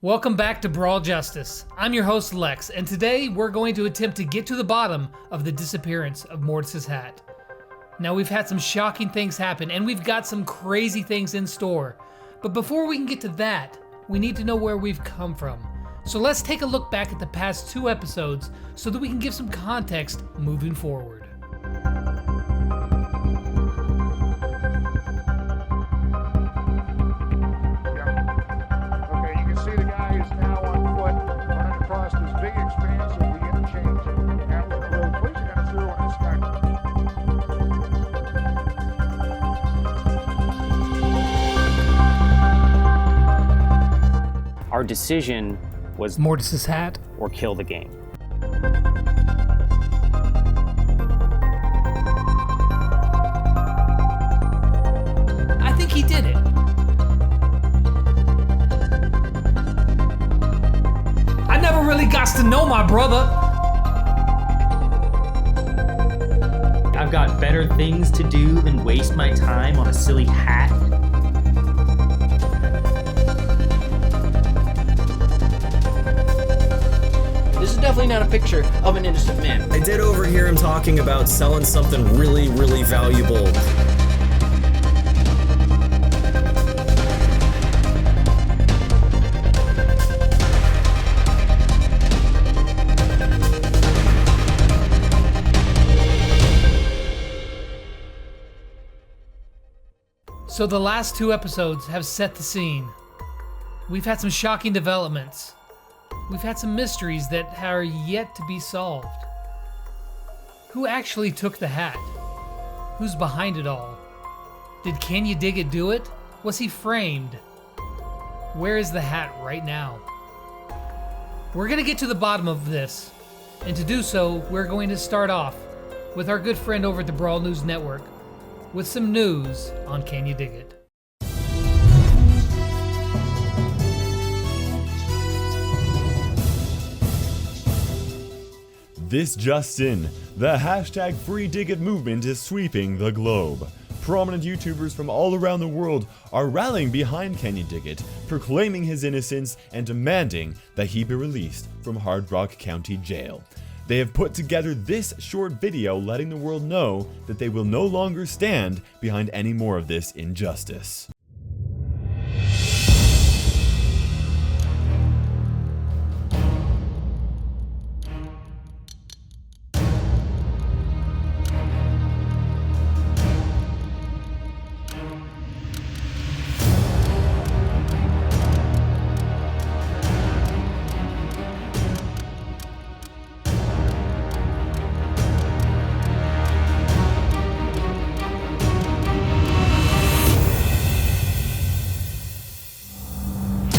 Welcome back to Brawl Justice. I'm your host Lex, and today we're going to attempt to get to the bottom of the disappearance of Mortis' hat. Now we've had some shocking things happen, and we've got some crazy things in store. But before we can get to that, we need to know where we've come from. So let's take a look back at the past 2 episodes so that we can give some context moving forward. Our decision was Mortis' hat or kill the game. I think he did it. I never really got to know my brother. I've got better things to do than waste my time on a silly hat. This is definitely not a picture of an innocent man. I did overhear him talking about selling something really, really valuable. So the last 2 episodes have set the scene. We've had some shocking developments. We've had some mysteries that are yet to be solved. Who actually took the hat? Who's behind it all? Did CanYaDigIt do it? Was he framed? Where is the hat right now? We're gonna get to the bottom of this, and to do so, we're going to start off with our good friend over at the Brawl News Network with some news on CanYaDigIt. This just in, the hashtag #FreeDigIt movement is sweeping the globe. Prominent YouTubers from all around the world are rallying behind CanYaDigIt, proclaiming his innocence and demanding that he be released from Hard Rock County Jail. They have put together this short video letting the world know that they will no longer stand behind any more of this injustice.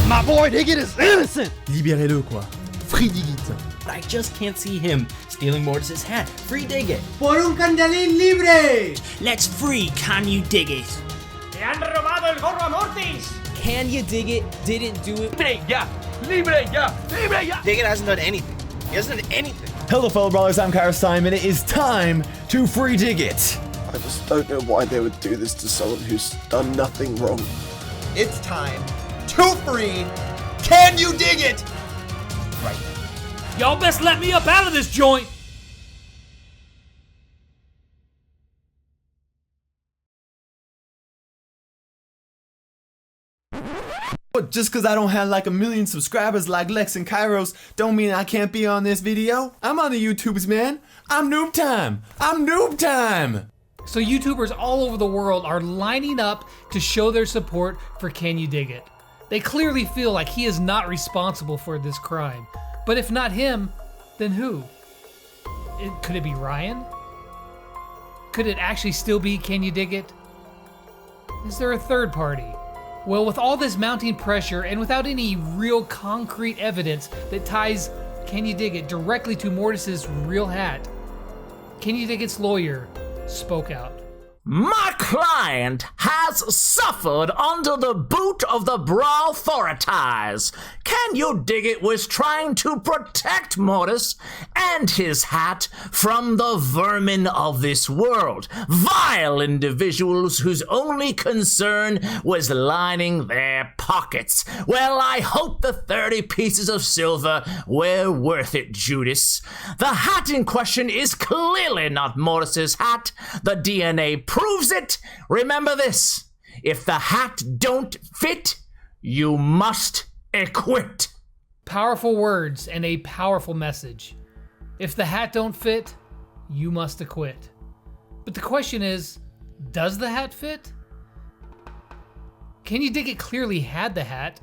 My boy Digit is innocent! Libérez-le quoi. FreeDigIt. I just can't see him stealing Mortis' hat. Free Digit. Por un candelín libre! Let's free CanYaDigIt. ¡Le han robado el gorro a Mortis! CanYaDigIt didn't do it. ¡Libre ya! ¡Libre ya! ¡Libre ya! Digit hasn't done anything. He hasn't done anything. Hello fellow brawlers, I'm Kyle Simon. It is time to FreeDigIt. I just don't know why they would do this to someone who's done nothing wrong. It's time to free CanYaDigIt! Right. Y'all best let me up out of this joint! But just cause I don't have like 1 million subscribers like Lex and Kairos don't mean I can't be on this video. I'm on the YouTubes, man. I'm noob time. I'm noob time. So YouTubers all over the world are lining up to show their support for CanYaDigIt. They clearly feel like he is not responsible for this crime. But if not him, then who? Could it be Ryan? Could it actually still be CanYaDigIt? Is there a third party? Well, with all this mounting pressure and without any real concrete evidence that ties CanYaDigIt directly to Mortis' real hat, CanYaDigIt's lawyer spoke out. My client has suffered under the boot of the Brawl authorities. CanYaDigIt was trying to protect Mortis and his hat from the vermin of this world. Vile individuals whose only concern was lining their pockets. Well, I hope the 30 pieces of silver were worth it, Judas. The hat in question is clearly not Mortis's hat. The DNA proves it. Remember this: if the hat don't fit, you must acquit. Powerful words and a powerful message. If the hat don't fit, you must acquit. But the question is, does the hat fit? CanYaDigIt clearly had the hat.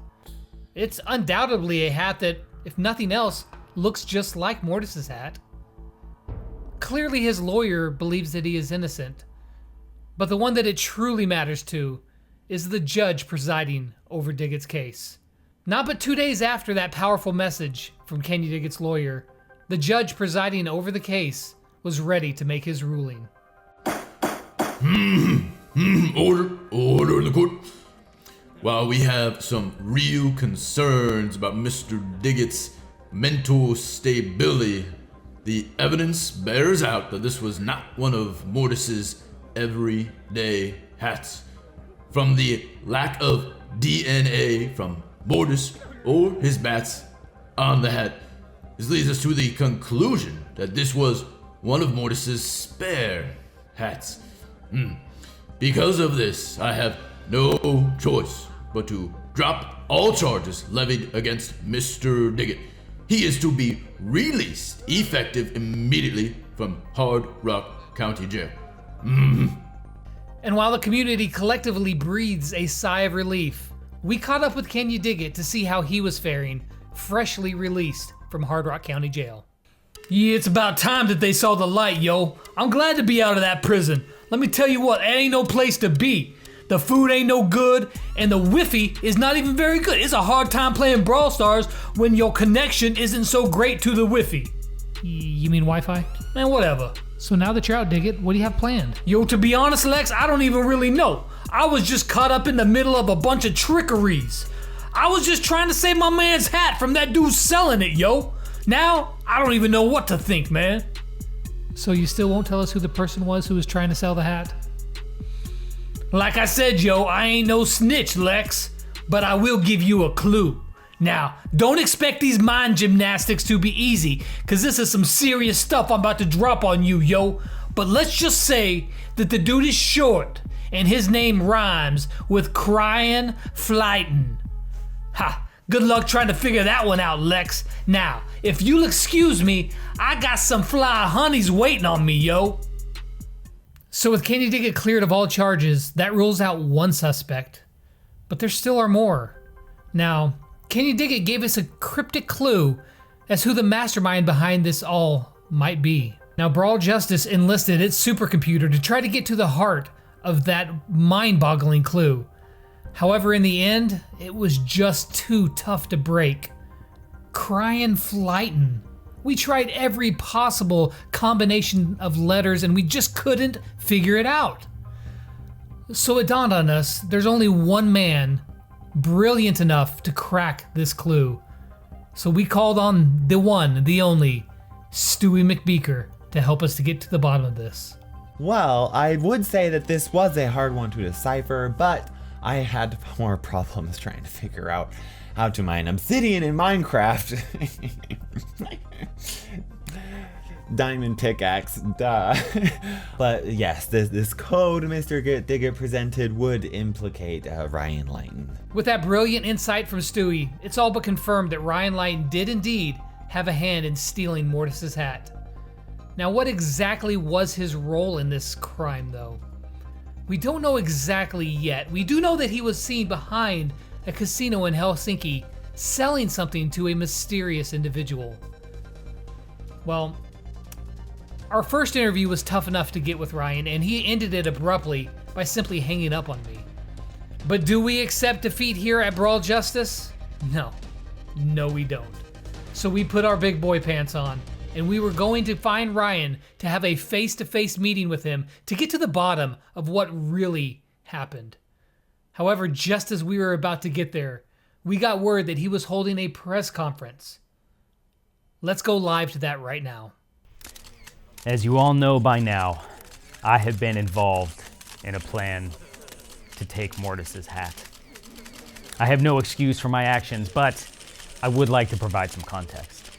It's undoubtedly a hat that, if nothing else, looks just like Mortis's hat. Clearly his lawyer believes that he is innocent. But the one that it truly matters to is the judge presiding over Digit's case. Not but 2 days after that powerful message from CanYaDigIt's lawyer, the judge presiding over the case was ready to make his ruling. Order in the court. While we have some real concerns about Mr. Digit's mental stability, the evidence bears out that this was not one of Mortis's everyday hats. From the lack of DNA from Mortis or his bats on the hat, this leads us to the conclusion that this was one of Mortis's spare hats. Because of this, I have no choice but to drop all charges levied against Mr. Digit. He is to be released effective immediately from Hard Rock County Jail. And while the community collectively breathes a sigh of relief, we caught up with CanYaDigIt to see how he was faring, freshly released from Hard Rock County Jail. Yeah, it's about time that they saw the light, yo. I'm glad to be out of that prison. Let me tell you what, it ain't no place to be. The food ain't no good, and the Wi-Fi is not even very good. It's a hard time playing Brawl Stars when your connection isn't so great to the Wi-Fi. You mean Wi-Fi? Man, whatever. So now that you're out, Digit, what do you have planned? Yo, to be honest, Lex, I don't even really know. I was just caught up in the middle of a bunch of trickeries. I was just trying to save my man's hat from that dude selling it, yo. Now, I don't even know what to think, man. So you still won't tell us who the person was who was trying to sell the hat? Like I said, yo, I ain't no snitch, Lex, but I will give you a clue. Now, don't expect these mind gymnastics to be easy, cause this is some serious stuff I'm about to drop on you, yo. But let's just say that the dude is short, and his name rhymes with Ryan Lighton. Ha, good luck trying to figure that one out, Lex. Now, if you'll excuse me, I got some fly honeys waiting on me, yo. So with CanYaDigIt cleared of all charges, that rules out one suspect. But there still are more. Now, CanYaDigIt gave us a cryptic clue as who the mastermind behind this all might be. Now, Brawl Justice enlisted its supercomputer to try to get to the heart of that mind-boggling clue. However, in the end, it was just too tough to break. Ryan Lighton. We tried every possible combination of letters and we just couldn't figure it out. So it dawned on us, there's only one man brilliant enough to crack this clue. So we called on the one, the only, Stewie McBeaker to help us to get to the bottom of this. Well, I would say that this was a hard one to decipher, but I had more problems trying to figure out how to mine obsidian in Minecraft. Diamond pickaxe, duh. But yes, this code Mr. Digit presented would implicate Ryan Lighton. With that brilliant insight from Stewie, it's all but confirmed that Ryan Lighton did indeed have a hand in stealing Mortis's hat. Now, what exactly was his role in this crime, though? We don't know exactly yet. We do know that he was seen behind a casino in Helsinki selling something to a mysterious individual. Well, our first interview was tough enough to get with Ryan, and he ended it abruptly by simply hanging up on me. But do we accept defeat here at Brawl Justice? No. No, we don't. So we put our big boy pants on, and we were going to find Ryan to have a face-to-face meeting with him to get to the bottom of what really happened. However, just as we were about to get there, we got word that he was holding a press conference. Let's go live to that right now. As you all know by now, I have been involved in a plan to take Mortis's hat. I have no excuse for my actions, but I would like to provide some context.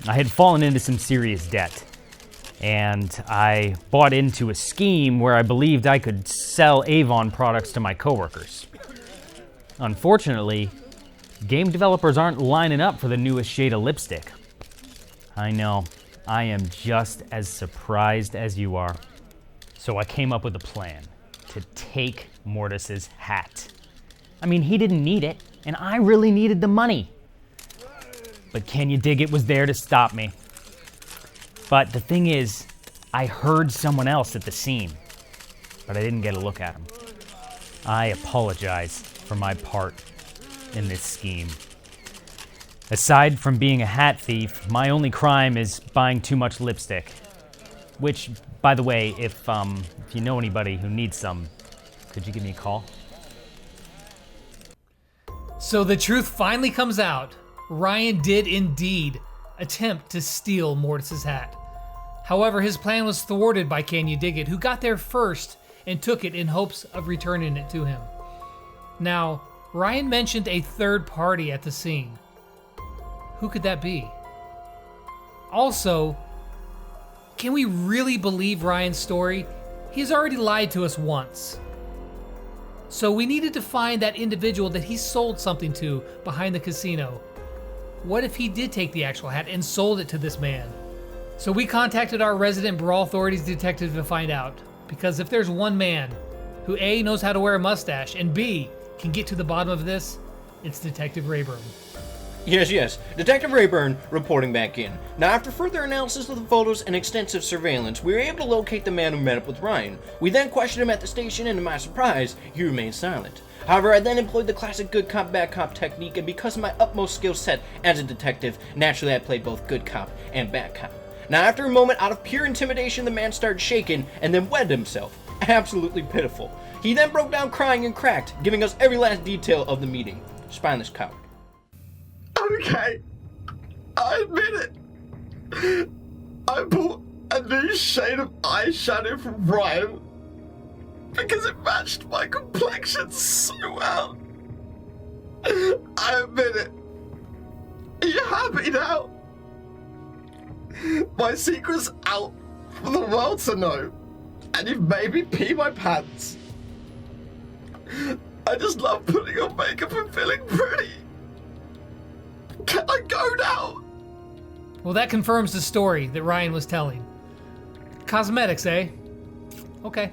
I had fallen into some serious debt, and I bought into a scheme where I believed I could sell Avon products to my coworkers. Unfortunately, game developers aren't lining up for the newest shade of lipstick. I know, I am just as surprised as you are. So I came up with a plan to take Mortis's hat. I mean, he didn't need it, and I really needed the money. But CanYaDigIt was there to stop me. But the thing is, I heard someone else at the scene, but I didn't get a look at him. I apologize for my part in this scheme. Aside from being a hat thief, my only crime is buying too much lipstick. Which, by the way, if you know anybody who needs some, could you give me a call? So the truth finally comes out. Ryan did indeed attempt to steal Mortis's hat. However, his plan was thwarted by CanYaDigIt, who got there first and took it in hopes of returning it to him. Now, Ryan mentioned a third party at the scene. Who could that be? Also, can we really believe Ryan's story? He's already lied to us once. So we needed to find that individual that he sold something to behind the casino. What if he did take the actual hat and sold it to this man? So we contacted our resident Brawl Authorities detective to find out. Because if there's one man who A, knows how to wear a mustache, and B, can get to the bottom of this, it's Detective Rayburn. Yes. Detective Rayburn reporting back in. Now, after further analysis of the photos and extensive surveillance, we were able to locate the man who met up with Ryan. We then questioned him at the station, and to my surprise, he remained silent. However, I then employed the classic good cop, bad cop technique, and because of my utmost skill set as a detective, naturally I played both good cop and bad cop. Now, after a moment, out of pure intimidation, the man started shaking and then wetted himself. Absolutely pitiful. He then broke down crying and cracked, giving us every last detail of the meeting. Spineless coward. Okay, I admit it. I bought a new shade of eyeshadow from Ryan because it matched my complexion so well. I admit it. Are you happy now? My secret's out for the world to know, and you've made me pee my pants. I just love putting on makeup and feeling pretty. Can I go now? Well, that confirms the story that Ryan was telling. Cosmetics, eh? Okay.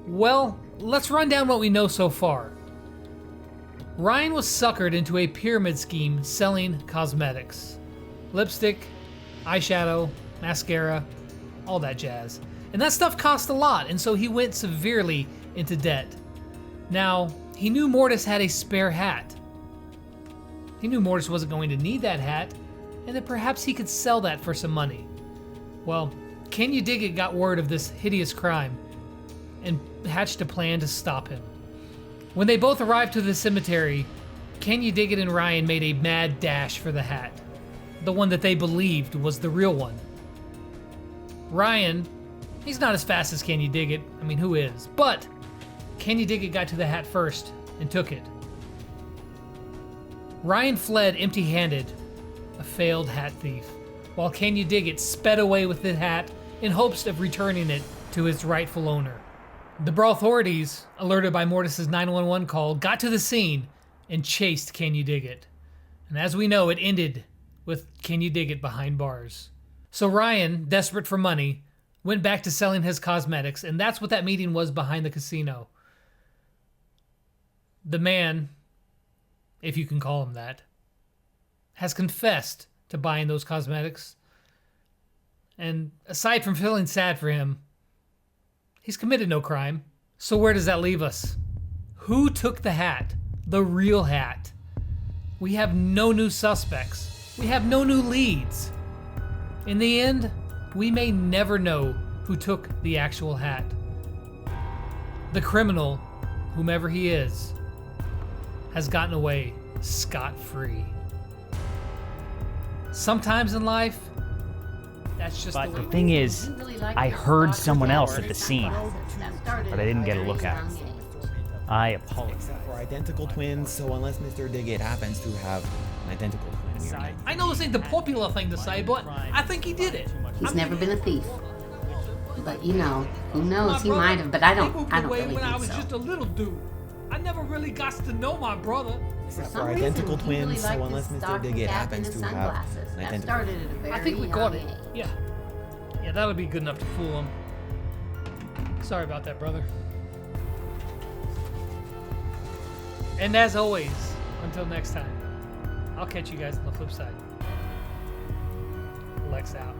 Well, let's run down what we know so far. Ryan was suckered into a pyramid scheme selling cosmetics. Lipstick, eyeshadow, mascara, all that jazz. And that stuff cost a lot, and so he went severely into debt. Now, he knew Mortis had a spare hat. He knew Mortis wasn't going to need that hat, and that perhaps he could sell that for some money. Well, CanYaDigIt got word of this hideous crime and hatched a plan to stop him. When they both arrived to the cemetery, CanYaDigIt and Ryan made a mad dash for the hat, the one that they believed was the real one. Ryan, he's not as fast as CanYaDigIt, I mean, who is? But CanYaDigIt got to the hat first and took it. Ryan fled empty-handed, a failed hat thief, while CanYaDigIt sped away with the hat in hopes of returning it to its rightful owner. The Brawl authorities, alerted by Mortis' 911 call, got to the scene and chased CanYaDigIt. And as we know, it ended with CanYaDigIt behind bars. So Ryan, desperate for money, went back to selling his cosmetics, and that's what that meeting was behind the casino. The man, if you can call him that, has confessed to buying those cosmetics. And aside from feeling sad for him, he's committed no crime. So where does that leave us? Who took the hat? The real hat? We have no new suspects. We have no new leads. In the end, we may never know who took the actual hat. The criminal, whomever he is, has gotten away scot-free. Sometimes in life, that's just But the way the thing is, I heard someone else at the scene, but I didn't get a look at him. I apologize. We're identical twins, so unless Mr. Digit happens to have an identical twin, you're not. I know this ain't the popular thing to say, but I think he did it. He's never been a thief. But you know, who knows, he might have, but I don't really when I think was so. just a little dude. I never really got to know my brother. We're identical twins, so unless Mr. Digit happens to have an identical twin. I think we got it. Yeah. Yeah, that'll be good enough to fool him. Sorry about that, brother. And as always, until next time, I'll catch you guys on the flip side. Lex out.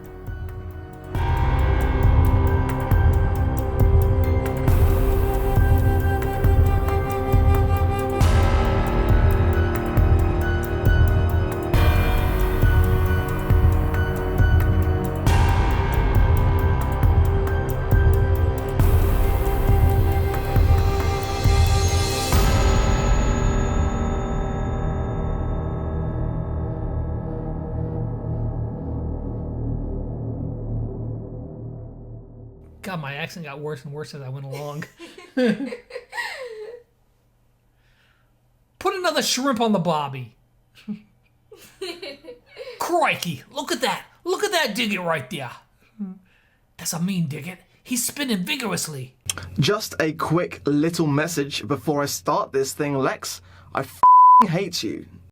God, my accent got worse and worse as I went along. Put another shrimp on the bobby. Crikey, look at that. Look at that Digit right there. That's a mean Digit. He's spinning vigorously. Just a quick little message before I start this thing, Lex. I f***ing hate you.